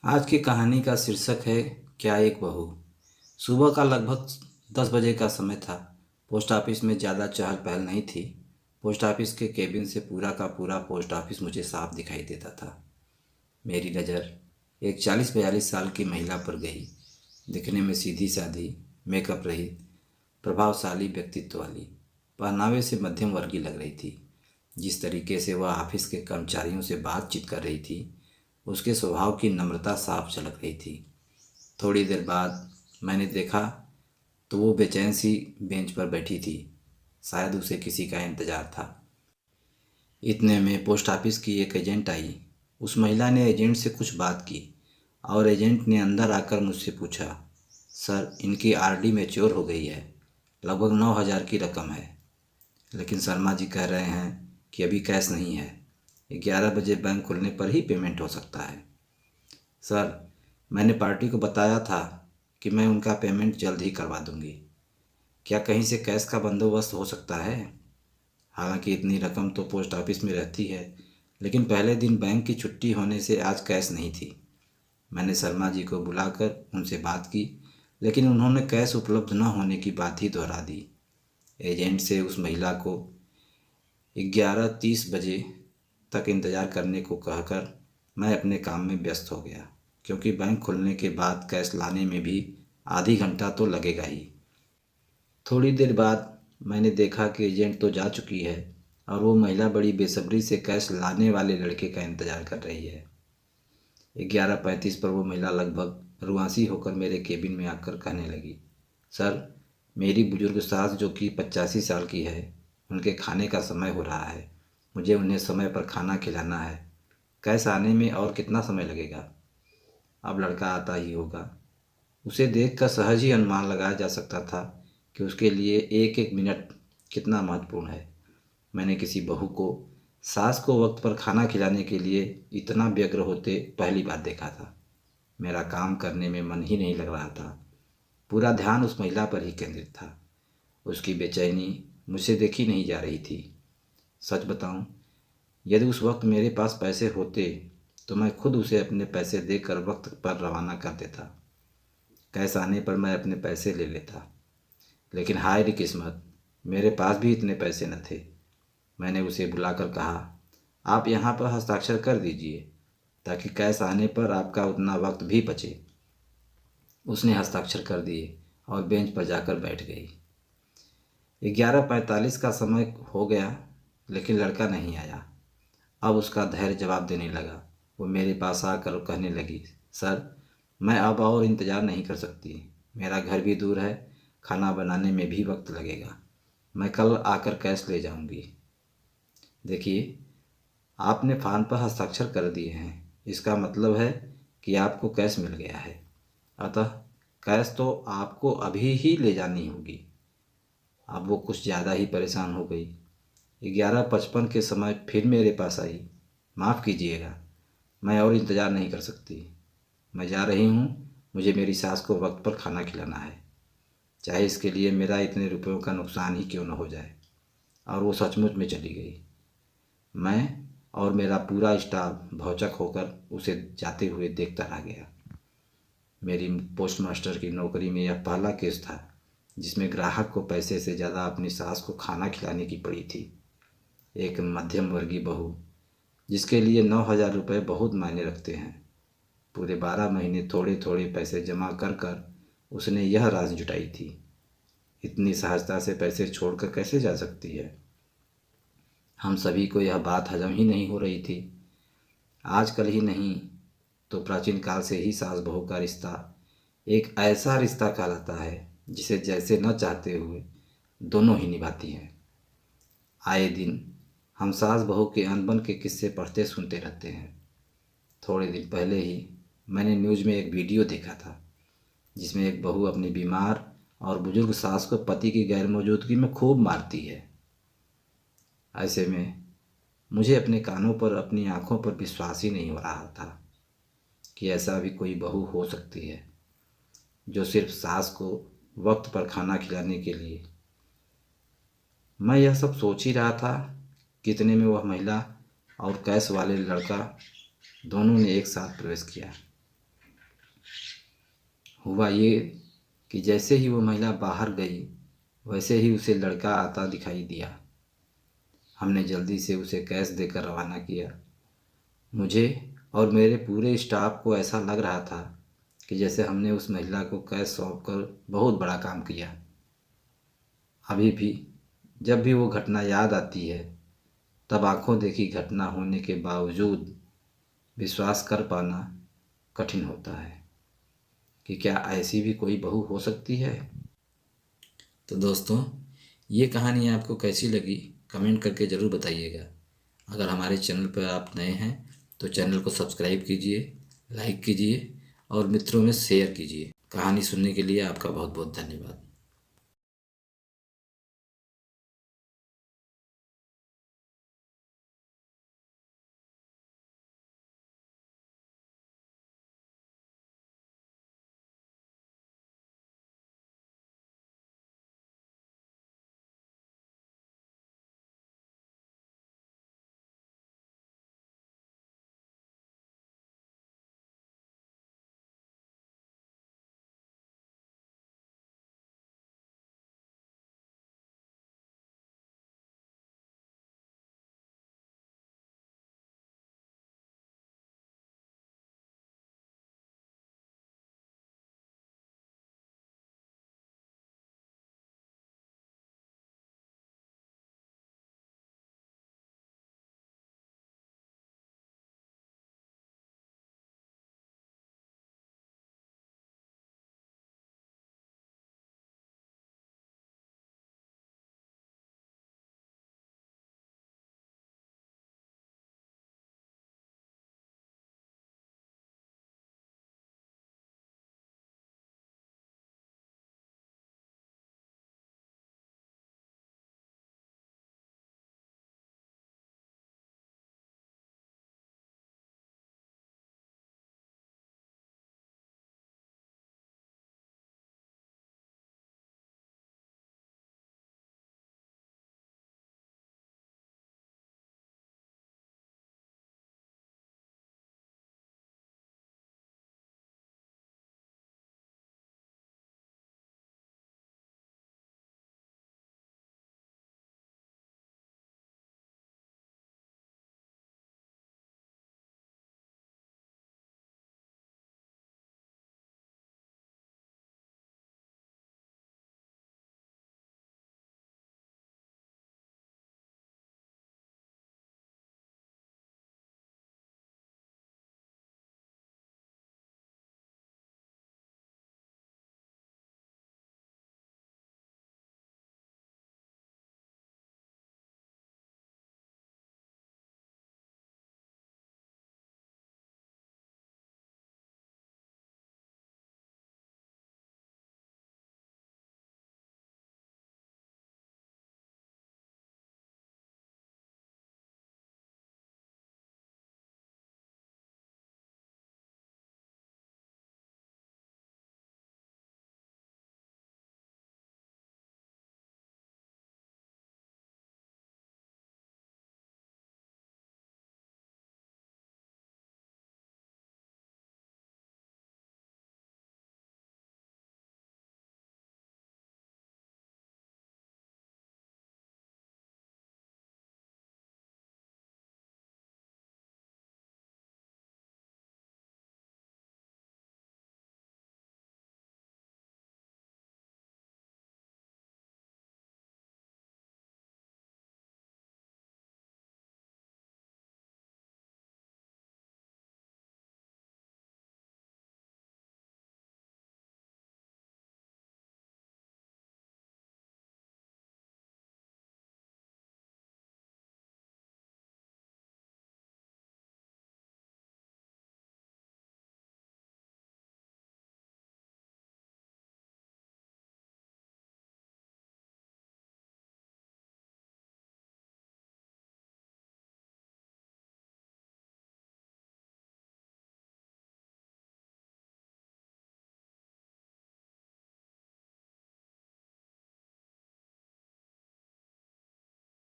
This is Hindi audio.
आज की कहानी का शीर्षक है क्या एक बहू। सुबह का लगभग 10 बजे का समय था। पोस्ट ऑफिस में ज़्यादा चहल पहल नहीं थी। पोस्ट ऑफिस के केबिन से पूरा का पूरा पोस्ट ऑफिस मुझे साफ दिखाई देता था। मेरी नज़र एक 40-42 साल की महिला पर गई। दिखने में सीधी सादी, मेकअप रहित, प्रभावशाली व्यक्तित्व वाली, पहनावे से मध्यम वर्गीय लग रही थी। जिस तरीके से वह ऑफिस के कर्मचारियों से बातचीत कर रही थी, उसके स्वभाव की नम्रता साफ झलक रही थी। थोड़ी देर बाद मैंने देखा तो वो बेचैन सी बेंच पर बैठी थी। शायद उसे किसी का इंतज़ार था। इतने में पोस्ट ऑफिस की एक एजेंट आई। उस महिला ने एजेंट से कुछ बात की और एजेंट ने अंदर आकर मुझसे पूछा, सर इनकी आरडी मैच्योर हो गई है, लगभग 9,000 की रकम है, लेकिन शर्मा जी कह रहे हैं कि अभी कैश नहीं है, 11 बजे बैंक खुलने पर ही पेमेंट हो सकता है। सर मैंने पार्टी को बताया था कि मैं उनका पेमेंट जल्द ही करवा दूंगी। क्या कहीं से कैश का बंदोबस्त हो सकता है? हालांकि इतनी रकम तो पोस्ट ऑफिस में रहती है, लेकिन पहले दिन बैंक की छुट्टी होने से आज कैश नहीं थी। मैंने शर्मा जी को बुलाकर उनसे बात की, लेकिन उन्होंने कैश उपलब्ध न होने की बात ही दोहरा दी। एजेंट से उस महिला को 11:30 बजे तक इंतज़ार करने को कहकर मैं अपने काम में व्यस्त हो गया, क्योंकि बैंक खुलने के बाद कैश लाने में भी आधी घंटा तो लगेगा ही। थोड़ी देर बाद मैंने देखा कि एजेंट तो जा चुकी है और वो महिला बड़ी बेसब्री से कैश लाने वाले लड़के का इंतज़ार कर रही है। 11:35 पर वो महिला लगभग रुआंसी होकर मेरे केबिन में आकर कहने लगी, सर मेरी बुजुर्ग सास जो कि 85 साल की है, उनके खाने का समय हो रहा है। मुझे उन्हें समय पर खाना खिलाना है। कैश आने में और कितना समय लगेगा? अब लड़का आता ही होगा। उसे देखकर सहज ही अनुमान लगाया जा सकता था कि उसके लिए एक एक मिनट कितना महत्वपूर्ण है। मैंने किसी बहू को सास को वक्त पर खाना खिलाने के लिए इतना व्यग्र होते पहली बार देखा था। मेरा काम करने में मन ही नहीं लग रहा था। पूरा ध्यान उस महिला पर ही केंद्रित था। उसकी बेचैनी मुझसे देखी नहीं जा रही थी। सच बताऊं, यदि उस वक्त मेरे पास पैसे होते तो मैं खुद उसे अपने पैसे देकर वक्त पर रवाना कर देता। कैश आने पर मैं अपने पैसे ले लेता, लेकिन हाय री किस्मत, मेरे पास भी इतने पैसे न थे। मैंने उसे बुलाकर कहा, आप यहाँ पर हस्ताक्षर कर दीजिए ताकि कैश आने पर आपका उतना वक्त भी बचे। उसने हस्ताक्षर कर दिए और बेंच पर जाकर बैठ गई। 11:45 का समय हो गया, लेकिन लड़का नहीं आया। अब उसका धैर्य जवाब देने लगा। वो मेरे पास आकर कहने लगी, सर मैं अब और इंतज़ार नहीं कर सकती। मेरा घर भी दूर है, खाना बनाने में भी वक्त लगेगा। मैं कल आकर कैश ले जाऊंगी। देखिए, आपने फॉर्म पर हस्ताक्षर कर दिए हैं, इसका मतलब है कि आपको कैश मिल गया है। अतः कैश तो आपको अभी ही ले जानी होगी। अब वो कुछ ज़्यादा ही परेशान हो गई। 11:55 के समय फिर मेरे पास आई। माफ़ कीजिएगा, मैं और इंतज़ार नहीं कर सकती। मैं जा रही हूँ। मुझे मेरी सास को वक्त पर खाना खिलाना है, चाहे इसके लिए मेरा इतने रुपयों का नुकसान ही क्यों न हो जाए। और वो सचमुच में चली गई। मैं और मेरा पूरा स्टाफ भौचक होकर उसे जाते हुए देखता रह गया। मेरी पोस्टमास्टर की नौकरी में यह पहला केस था जिसमें ग्राहक को पैसे से ज़्यादा अपनी सास को खाना खिलाने की पड़ी थी। एक मध्यम वर्गीय बहू जिसके लिए 9,000 रुपये बहुत मायने रखते हैं। पूरे 12 महीने थोड़े थोड़े पैसे जमा कर कर उसने यह राशि जुटाई थी। इतनी सहजता से पैसे छोड़कर कैसे जा सकती है? हम सभी को यह बात हजम ही नहीं हो रही थी। आजकल ही नहीं तो प्राचीन काल से ही सास बहू का रिश्ता एक ऐसा रिश्ता कहलाता है जिसे जैसे न चाहते हुए दोनों ही निभाती हैं। आए दिन हम सास बहू के अनबन के किस्से पढ़ते सुनते रहते हैं। थोड़े दिन पहले ही मैंने न्यूज़ में एक वीडियो देखा था जिसमें एक बहू अपनी बीमार और बुजुर्ग सास को पति की गैर मौजूदगी में खूब मारती है। ऐसे में मुझे अपने कानों पर, अपनी आंखों पर विश्वास ही नहीं हो रहा था कि ऐसा भी कोई बहू हो सकती है जो सिर्फ सास को वक्त पर खाना खिलाने के लिए। मैं यह सब सोच ही रहा था कि इतने में वह महिला और कैश वाले लड़का दोनों ने एक साथ प्रवेश किया। हुआ ये कि जैसे ही वो महिला बाहर गई वैसे ही उसे लड़का आता दिखाई दिया। हमने जल्दी से उसे कैश देकर रवाना किया। मुझे और मेरे पूरे स्टाफ को ऐसा लग रहा था कि जैसे हमने उस महिला को कैश सौंप कर बहुत बड़ा काम किया। अभी भी जब भी वो घटना याद आती है तब आंखों देखी घटना होने के बावजूद विश्वास कर पाना कठिन होता है कि क्या ऐसी भी कोई बहू हो सकती है। तो दोस्तों, ये कहानी आपको कैसी लगी कमेंट करके ज़रूर बताइएगा। अगर हमारे चैनल पर आप नए हैं तो चैनल को सब्सक्राइब कीजिए, लाइक कीजिए और मित्रों में शेयर कीजिए। कहानी सुनने के लिए आपका बहुत बहुत धन्यवाद।